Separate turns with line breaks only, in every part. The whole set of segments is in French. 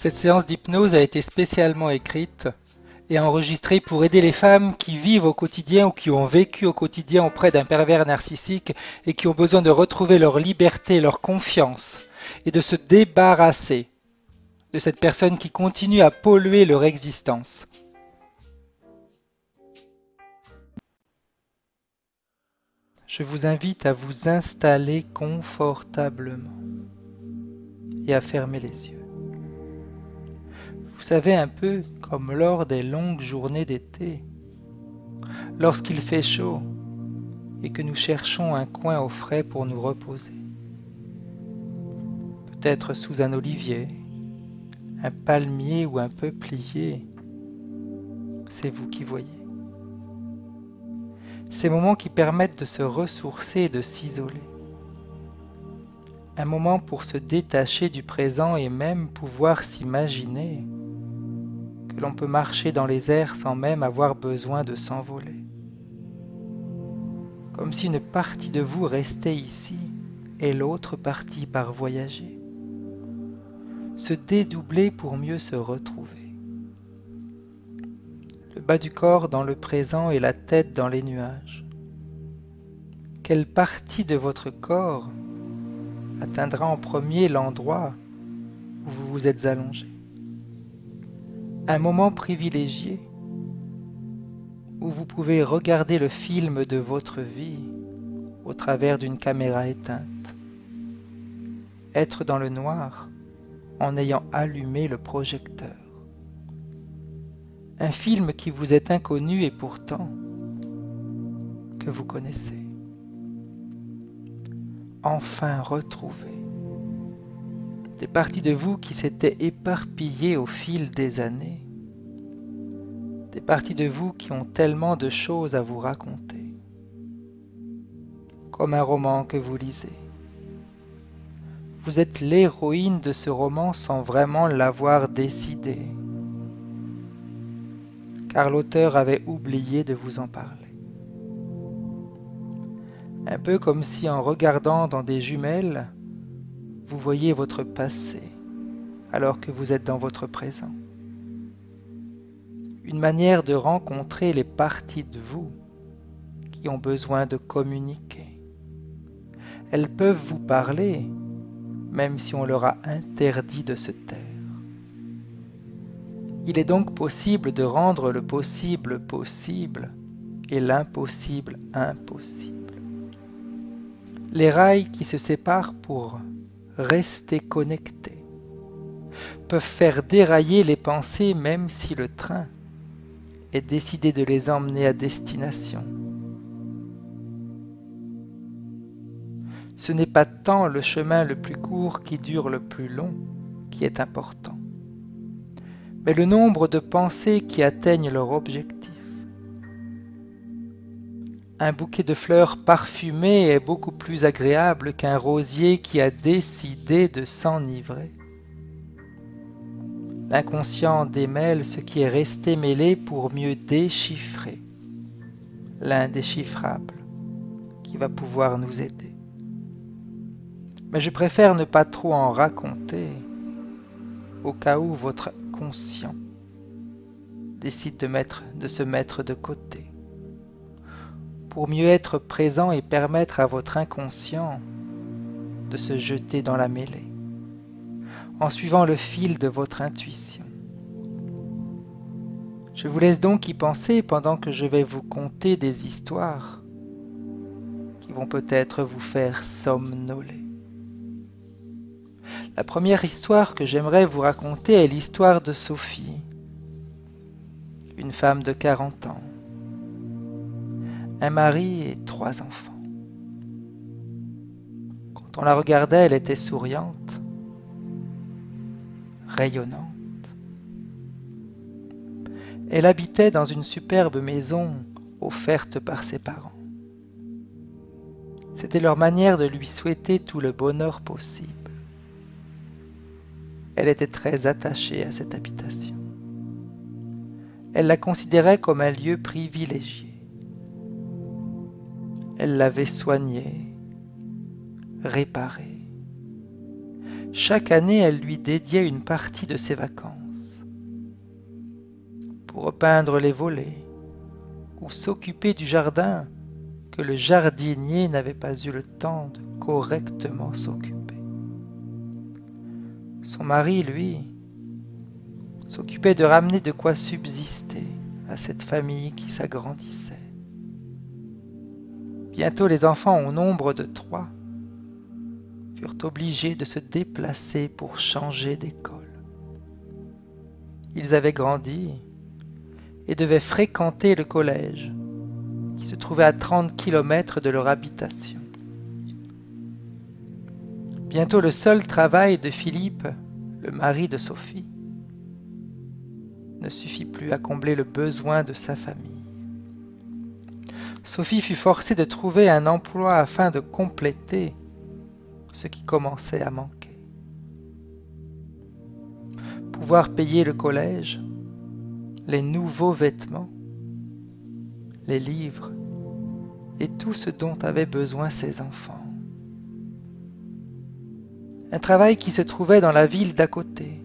Cette séance d'hypnose a été spécialement écrite et enregistrée pour aider les femmes qui vivent au quotidien ou qui ont vécu au quotidien auprès d'un pervers narcissique et qui ont besoin de retrouver leur liberté, leur confiance et de se débarrasser de cette personne qui continue à polluer leur existence. Je vous invite à vous installer confortablement et à fermer les yeux. Vous savez, un peu comme lors des longues journées d'été, lorsqu'il fait chaud et que nous cherchons un coin au frais pour nous reposer. Peut-être sous un olivier, un palmier ou un peuplier, c'est vous qui voyez. Ces moments qui permettent de se ressourcer et de s'isoler. Un moment pour se détacher du présent et même pouvoir s'imaginer que l'on peut marcher dans les airs sans même avoir besoin de s'envoler. Comme si une partie de vous restait ici et l'autre partie part voyager. Se dédoubler pour mieux se retrouver. Le bas du corps dans le présent et la tête dans les nuages. Quelle partie de votre corps atteindra en premier l'endroit où vous vous êtes allongé? Un moment privilégié où vous pouvez regarder le film de votre vie au travers d'une caméra éteinte. Être dans le noir en ayant allumé le projecteur. Un film qui vous est inconnu et pourtant que vous connaissez. Enfin retrouver des parties de vous qui s'étaient éparpillées au fil des années. Des parties de vous qui ont tellement de choses à vous raconter. Comme un roman que vous lisez. Vous êtes l'héroïne de ce roman sans vraiment l'avoir décidé. Car l'auteur avait oublié de vous en parler. Un peu comme si en regardant dans des jumelles, vous voyez votre passé alors que vous êtes dans votre présent. Une manière de rencontrer les parties de vous qui ont besoin de communiquer. Elles peuvent vous parler, même si on leur a interdit de se taire. Il est donc possible de rendre le possible possible et l'impossible impossible. Les rails qui se séparent pour rester connectés peuvent faire dérailler les pensées même si le train est décidé de les emmener à destination. Ce n'est pas tant le chemin le plus court qui dure le plus long qui est important, mais le nombre de pensées qui atteignent leur objectif. Un bouquet de fleurs parfumées est beaucoup plus agréable qu'un rosier qui a décidé de s'enivrer. L'inconscient démêle ce qui est resté mêlé pour mieux déchiffrer l'indéchiffrable qui va pouvoir nous aider. Mais je préfère ne pas trop en raconter au cas où votre conscient décide de se mettre de côté pour mieux être présent et permettre à votre inconscient de se jeter dans la mêlée en suivant le fil de votre intuition. Je vous laisse donc y penser pendant que je vais vous conter des histoires qui vont peut-être vous faire somnoler. La première histoire que j'aimerais vous raconter est l'histoire de Sophie, une femme de 40 ans, un mari et 3 enfants. Quand on la regardait, elle était souriante, rayonnante. Elle habitait dans une superbe maison offerte par ses parents. C'était leur manière de lui souhaiter tout le bonheur possible. Elle était très attachée à cette habitation. Elle la considérait comme un lieu privilégié. Elle l'avait soignée, réparée. chaque année elle lui dédiait une partie de ses vacances pour repeindre les volets ou s'occuper du jardin que le jardinier n'avait pas eu le temps de correctement s'occuper. Son mari, lui, s'occupait de ramener de quoi subsister à cette famille qui s'agrandissait. Bientôt les enfants, au nombre de 3, furent obligés de se déplacer pour changer d'école. Ils avaient grandi et devaient fréquenter le collège, qui se trouvait à 30 kilomètres de leur habitation. Bientôt le seul travail de Philippe, le mari de Sophie, ne suffit plus à combler le besoin de sa famille. Sophie fut forcée de trouver un emploi afin de compléter ce qui commençait à manquer. Pouvoir payer le collège, les nouveaux vêtements, les livres et tout ce dont avaient besoin ses enfants. Un travail qui se trouvait dans la ville d'à côté.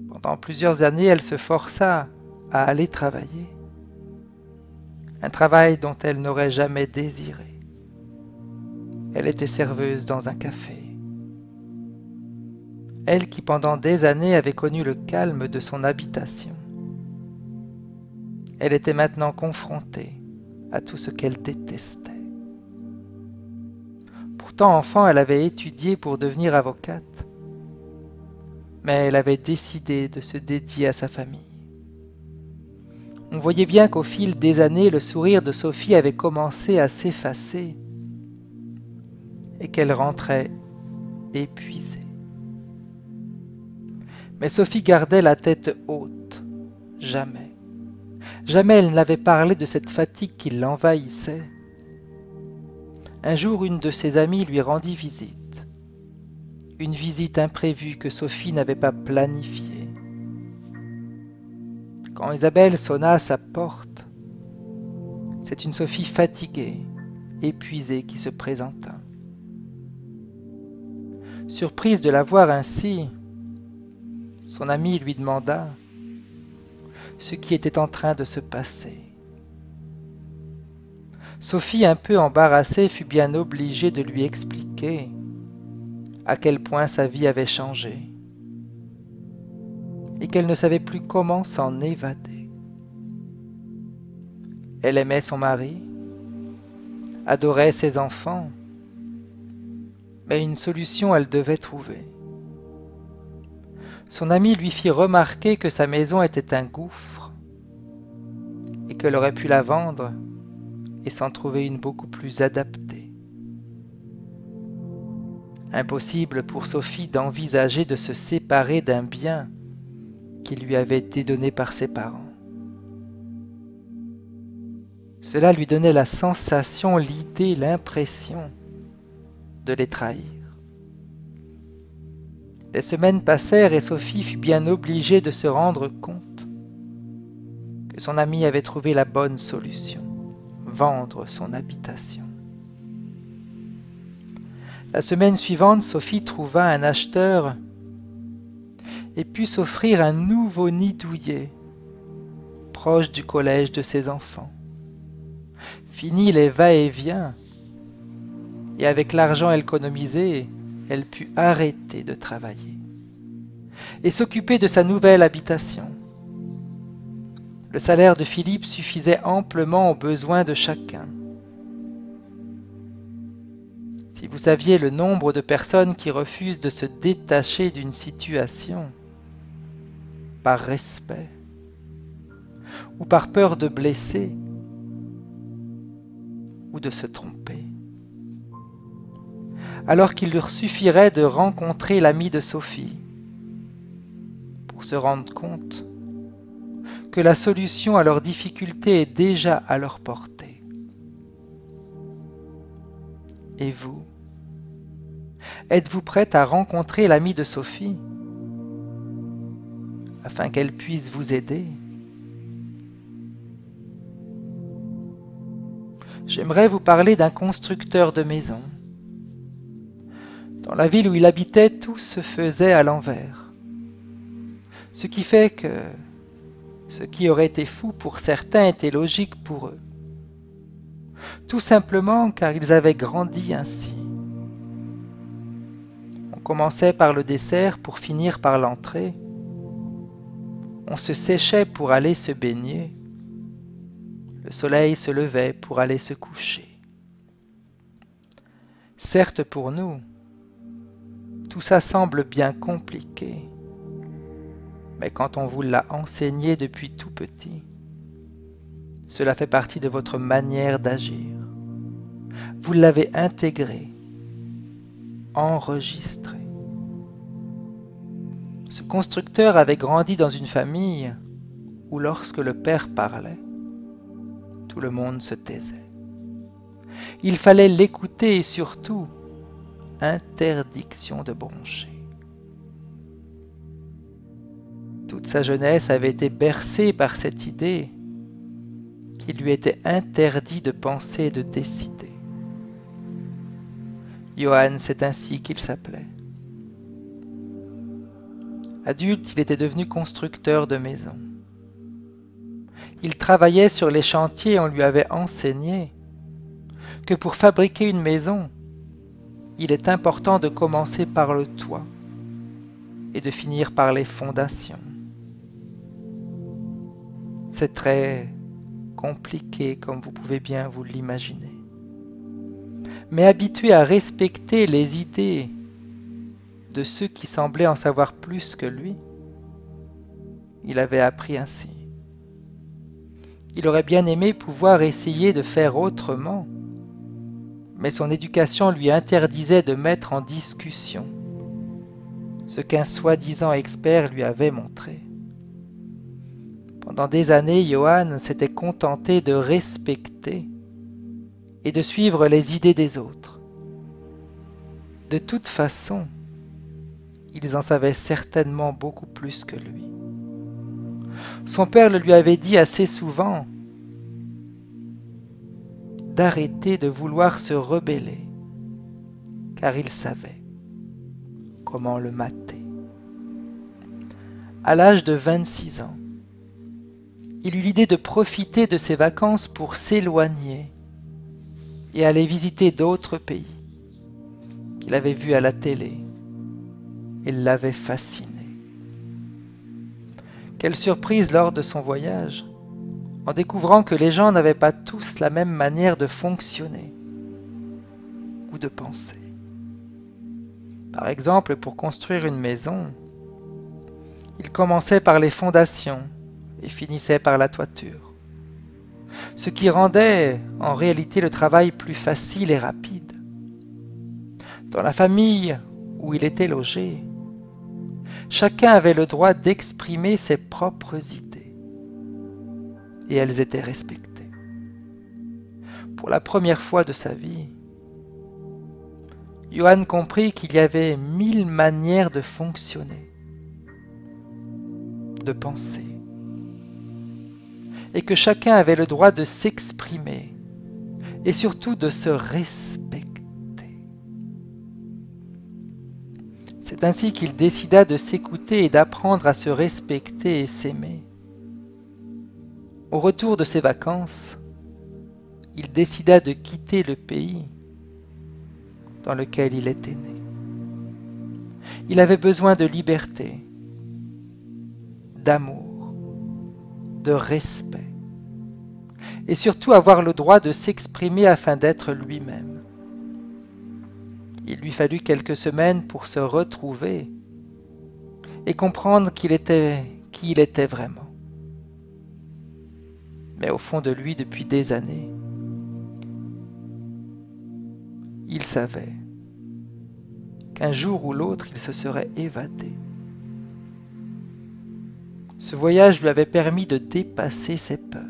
Pendant plusieurs années, elle se força à aller travailler. Un travail dont elle n'aurait jamais désiré. Elle était serveuse dans un café. Elle qui pendant des années avait connu le calme de son habitation. Elle était maintenant confrontée à tout ce qu'elle détestait. Pourtant, enfant, elle avait étudié pour devenir avocate, mais elle avait décidé de se dédier à sa famille. On voyait bien qu'au fil des années, le sourire de Sophie avait commencé à s'effacer et qu'elle rentrait épuisée. Mais Sophie gardait la tête haute, jamais. Jamais elle n'avait parlé de cette fatigue qui l'envahissait. Un jour, une de ses amies lui rendit visite. Une visite imprévue que Sophie n'avait pas planifiée. Quand Isabelle sonna à sa porte, c'est une Sophie fatiguée, épuisée qui se présenta. Surprise de la voir ainsi, son amie lui demanda ce qui était en train de se passer. Sophie, un peu embarrassée, fut bien obligée de lui expliquer à quel point sa vie avait changé et qu'elle ne savait plus comment s'en évader. Elle aimait son mari, adorait ses enfants, mais une solution elle devait trouver. Son ami lui fit remarquer que sa maison était un gouffre et qu'elle aurait pu la vendre et s'en trouver une beaucoup plus adaptée. Impossible pour Sophie d'envisager de se séparer d'un bien qui lui avait été donné par ses parents. Cela lui donnait la sensation, l'idée, l'impression de les trahir. Les semaines passèrent et Sophie fut bien obligée de se rendre compte que son ami avait trouvé la bonne solution, vendre son habitation. La semaine suivante, Sophie trouva un acheteur et put s'offrir un nouveau nid douillet, proche du collège de ses enfants. Fini les va-et-vient, et avec l'argent économisé, elle put arrêter de travailler et s'occuper de sa nouvelle habitation. Le salaire de Philippe suffisait amplement aux besoins de chacun. Si vous saviez le nombre de personnes qui refusent de se détacher d'une situation par respect ou par peur de blesser ou de se tromper, alors qu'il leur suffirait de rencontrer l'ami de Sophie pour se rendre compte que la solution à leurs difficultés est déjà à leur portée. Et vous, êtes-vous prête à rencontrer l'ami de Sophie afin qu'elle puisse vous aider? J'aimerais vous parler d'un constructeur de maisons. Dans la ville où il habitait, tout se faisait à l'envers. Ce qui fait que ce qui aurait été fou pour certains était logique pour eux. Tout simplement car ils avaient grandi ainsi. On commençait par le dessert pour finir par l'entrée. On se séchait pour aller se baigner. Le soleil se levait pour aller se coucher. Certes pour nous, tout ça semble bien compliqué, mais quand on vous l'a enseigné depuis tout petit, cela fait partie de votre manière d'agir. Vous l'avez intégré, enregistré. Ce constructeur avait grandi dans une famille où lorsque le père parlait, tout le monde se taisait. Il fallait l'écouter et surtout, interdiction de broncher. Toute sa jeunesse avait été bercée par cette idée qu'il lui était interdit de penser et de décider. Johann, c'est ainsi qu'il s'appelait. Adulte, il était devenu constructeur de maisons. Il travaillait sur les chantiers et on lui avait enseigné que pour fabriquer une maison, il est important de commencer par le toit et de finir par les fondations. C'est très compliqué comme vous pouvez bien vous l'imaginer. Mais habitué à respecter les idées de ceux qui semblaient en savoir plus que lui, il avait appris ainsi. Il aurait bien aimé pouvoir essayer de faire autrement, mais son éducation lui interdisait de mettre en discussion ce qu'un soi-disant expert lui avait montré. Pendant des années, Johann s'était contenté de respecter et de suivre les idées des autres. De toute façon, ils en savaient certainement beaucoup plus que lui. Son père le lui avait dit assez souvent d'arrêter de vouloir se rebeller, car il savait comment le mater. À l'âge de 26 ans, il eut l'idée de profiter de ses vacances pour s'éloigner et aller visiter d'autres pays qu'il avait vus à la télé et l'avaient fasciné. Quelle surprise lors de son voyage, en découvrant que les gens n'avaient pas tous la même manière de fonctionner ou de penser. Par exemple, pour construire une maison, il commençait par les fondations et finissait par la toiture, ce qui rendait en réalité le travail plus facile et rapide. Dans la famille où il était logé, chacun avait le droit d'exprimer ses propres idées, et elles étaient respectées. Pour la première fois de sa vie, Johann comprit qu'il y avait 1000 manières de fonctionner, de penser, et que chacun avait le droit de s'exprimer et surtout de se respecter. C'est ainsi qu'il décida de s'écouter et d'apprendre à se respecter et s'aimer. Au retour de ses vacances, il décida de quitter le pays dans lequel il était né. Il avait besoin de liberté, d'amour, de respect, et surtout avoir le droit de s'exprimer afin d'être lui-même. Il lui fallut quelques semaines pour se retrouver et comprendre qui il était vraiment. Mais au fond de lui, depuis des années, il savait qu'un jour ou l'autre, il se serait évadé. Ce voyage lui avait permis de dépasser ses peurs.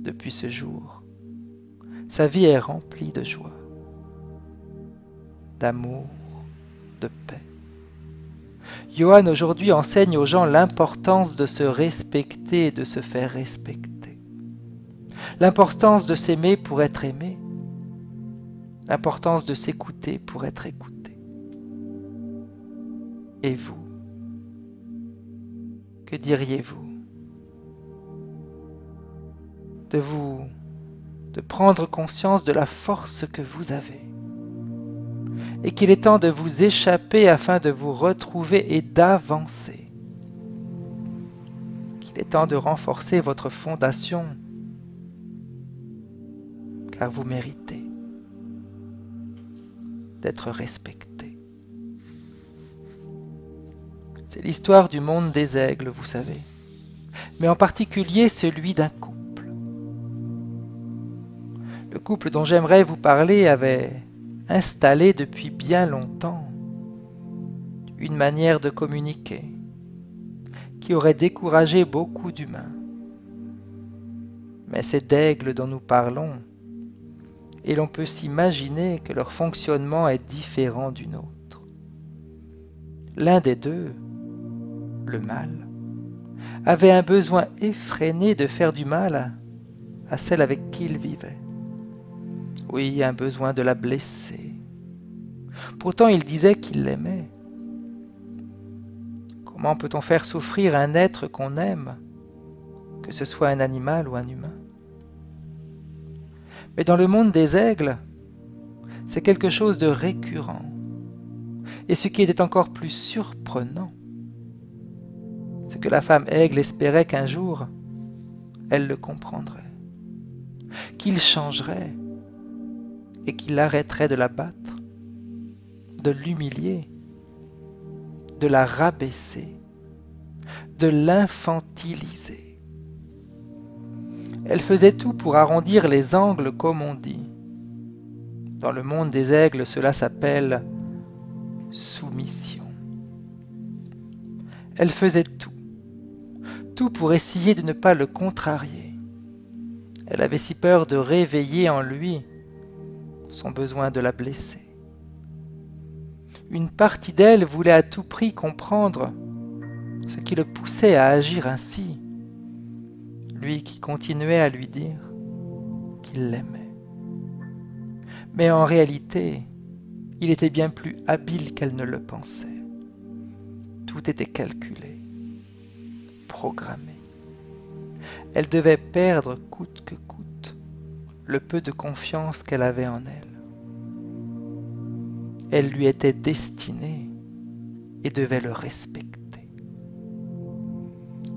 Depuis ce jour, sa vie est remplie de joie, d'amour, de paix. Johann aujourd'hui enseigne aux gens l'importance de se respecter et de se faire respecter. L'importance de s'aimer pour être aimé. l'importance de s'écouter pour être écouté. Et vous, que diriez-vous de prendre conscience de la force que vous avez et qu'il est temps de vous échapper afin de vous retrouver et d'avancer, qu'il est temps de renforcer votre fondation car vous méritez d'être respecté. C'est l'histoire du monde des aigles, vous savez, mais en particulier celui d'un couple. Le couple dont j'aimerais vous parler avait installé depuis bien longtemps une manière de communiquer qui aurait découragé beaucoup d'humains. Mais c'est d'aigles dont nous parlons, et l'on peut s'imaginer que leur fonctionnement est différent du nôtre. L'un des deux, le mâle, avait un besoin effréné de faire du mal à celle avec qui il vivait. Oui, un besoin de la blesser. Pourtant, il disait qu'il l'aimait. Comment peut-on faire souffrir un être qu'on aime, que ce soit un animal ou un humain? Mais dans le monde des aigles, c'est quelque chose de récurrent. Et ce qui était encore plus surprenant, c'est que la femme aigle espérait qu'un jour, elle le comprendrait, qu'il changerait et qu'il arrêterait de la battre, de l'humilier, de la rabaisser, de l'infantiliser. Elle faisait tout pour arrondir les angles, comme on dit. Dans le monde des aigles, cela s'appelle soumission. Elle faisait tout pour essayer de ne pas le contrarier. Elle avait si peur de réveiller en lui son besoin de la blesser. Une partie d'elle voulait à tout prix comprendre ce qui le poussait à agir ainsi, lui qui continuait à lui dire qu'il l'aimait. Mais en réalité, il était bien plus habile qu'elle ne le pensait. Tout était calculé, programmé. Elle devait perdre coûte que coûte le peu de confiance qu'elle avait en elle. Elle lui était destinée et devait le respecter.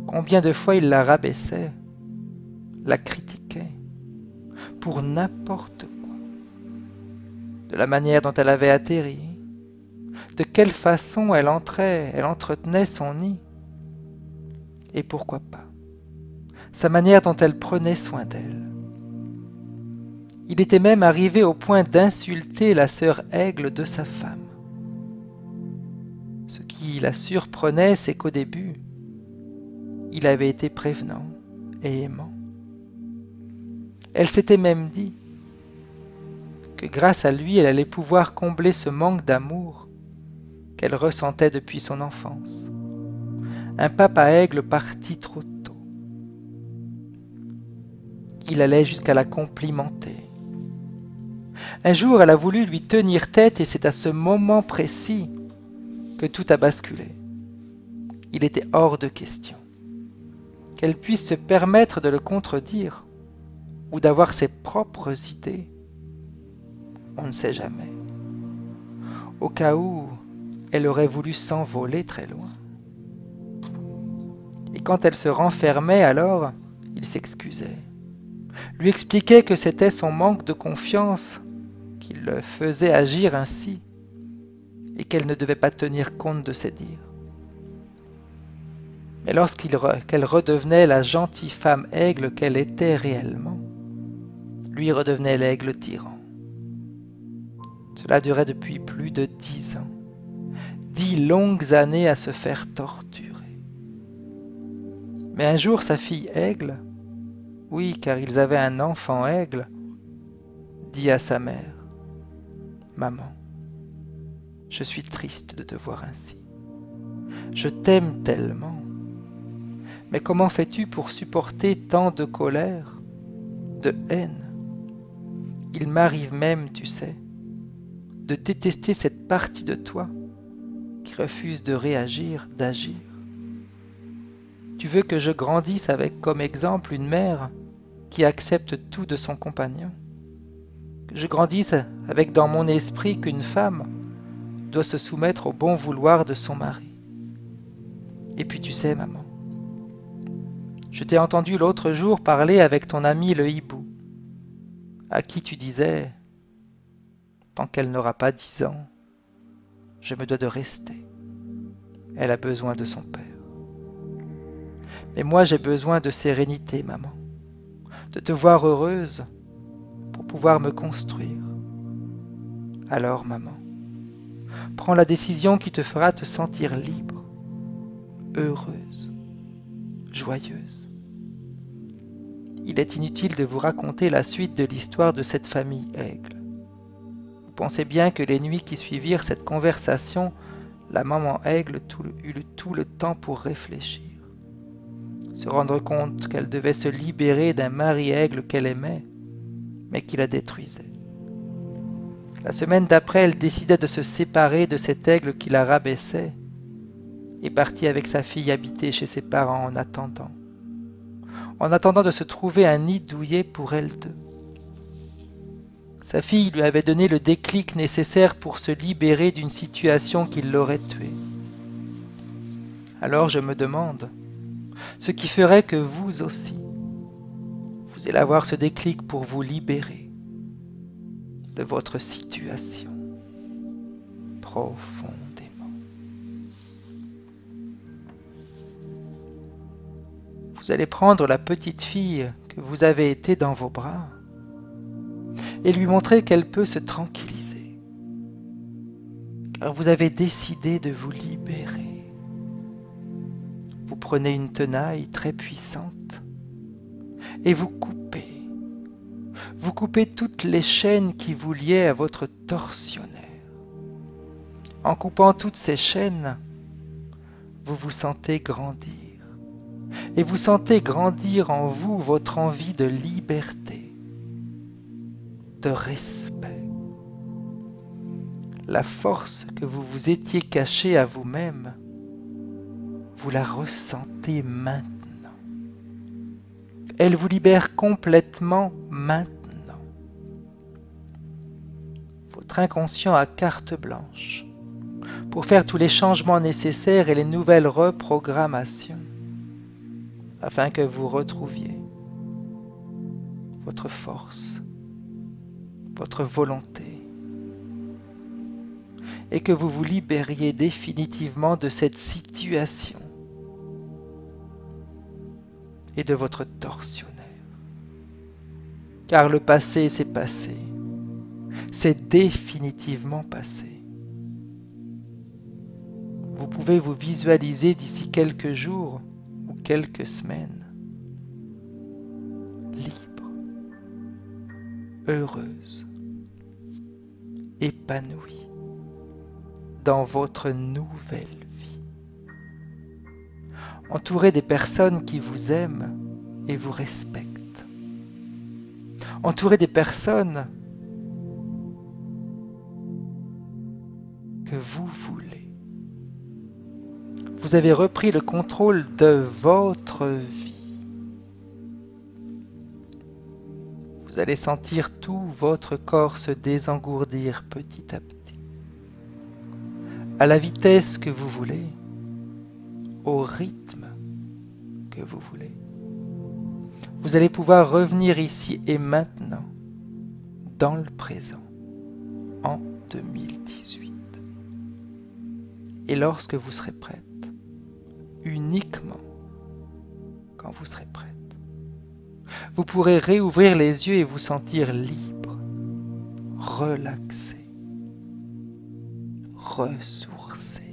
Combien de fois il la rabaissait, la critiquait, pour n'importe quoi, de la manière dont elle avait atterri, de quelle façon elle entretenait son nid, et pourquoi pas, sa manière dont elle prenait soin d'elle. Il était même arrivé au point d'insulter la sœur aigle de sa femme. Ce qui la surprenait, c'est qu'au début, il avait été prévenant et aimant. Elle s'était même dit que grâce à lui, elle allait pouvoir combler ce manque d'amour qu'elle ressentait depuis son enfance. Un papa aigle parti trop tôt. Il allait jusqu'à la complimenter. Un jour, elle a voulu lui tenir tête et c'est à ce moment précis que tout a basculé. Il était hors de question qu'elle puisse se permettre de le contredire ou d'avoir ses propres idées. On ne sait jamais. Au cas où elle aurait voulu s'envoler très loin. Et quand elle se renfermait alors, il s'excusait, lui expliquait que c'était son manque de confiance qui le faisait agir ainsi et qu'elle ne devait pas tenir compte de ses dires. Mais lorsqu'elle redevenait la gentille femme aigle qu'elle était réellement, lui redevenait l'aigle tyran. Cela durait depuis plus de 10 ans, 10 longues années à se faire torturer. Mais un jour, sa fille aigle, oui, car ils avaient un enfant aigle, dit à sa mère, « Maman, je suis triste de te voir ainsi. Je t'aime tellement. Mais comment fais-tu pour supporter tant de colère, de haine? Il m'arrive même, tu sais, de détester cette partie de toi qui refuse de réagir, d'agir. Tu veux que je grandisse avec comme exemple une mère qui accepte tout de son compagnon. Que je grandisse avec dans mon esprit qu'une femme doit se soumettre au bon vouloir de son mari. Et puis tu sais, maman, je t'ai entendu l'autre jour parler avec ton ami le hibou, à qui tu disais, tant qu'elle n'aura pas 10 ans, je me dois de rester. Elle a besoin de son père. Mais moi j'ai besoin de sérénité, maman, de te voir heureuse pour pouvoir me construire. Alors, maman, prends la décision qui te fera te sentir libre, heureuse, joyeuse. Il est inutile de vous raconter la suite de l'histoire de cette famille Aigle. Vous pensez bien que les nuits qui suivirent cette conversation, la maman Aigle eut tout le temps pour réfléchir, se rendre compte qu'elle devait se libérer d'un mari Aigle qu'elle aimait, mais qui la détruisait. La semaine d'après, elle décida de se séparer de cet aigle qui la rabaissait et partit avec sa fille habiter chez ses parents en attendant de se trouver un nid douillet pour elles deux. Sa fille lui avait donné le déclic nécessaire pour se libérer d'une situation qui l'aurait tuée. Alors je me demande ce qui ferait que vous aussi, vous allez avoir ce déclic pour vous libérer de votre situation profondément. Vous allez prendre la petite fille que vous avez été dans vos bras et lui montrer qu'elle peut se tranquilliser, car vous avez décidé de vous libérer. Vous prenez une tenaille très puissante et vous coupez toutes les chaînes qui vous liaient à votre tortionnaire. En coupant toutes ces chaînes, vous vous sentez grandir. Et vous sentez grandir en vous votre envie de liberté, de respect. La force que vous vous étiez cachée à vous-même, vous la ressentez maintenant. Elle vous libère complètement maintenant. Votre inconscient a carte blanche pour faire tous les changements nécessaires et les nouvelles reprogrammations afin que vous retrouviez votre force, votre volonté et que vous vous libériez définitivement de cette situation et de votre tortionnaire. Car le passé, c'est passé. C'est définitivement passé. Vous pouvez vous visualiser d'ici quelques jours ou quelques semaines, libre, heureuse, épanouie dans votre nouvelle vie, entourée des personnes qui vous aiment et vous respectent, entourée des personnes que vous voulez. Vous avez repris le contrôle de votre vie. Vous allez sentir tout votre corps se désengourdir petit à petit, à la vitesse que vous voulez, au rythme que vous voulez. Vous allez pouvoir revenir ici et maintenant, dans le présent, en 2018. Et lorsque vous serez prête, uniquement quand vous serez prête, vous pourrez réouvrir les yeux et vous sentir libre, relaxé, ressourcé.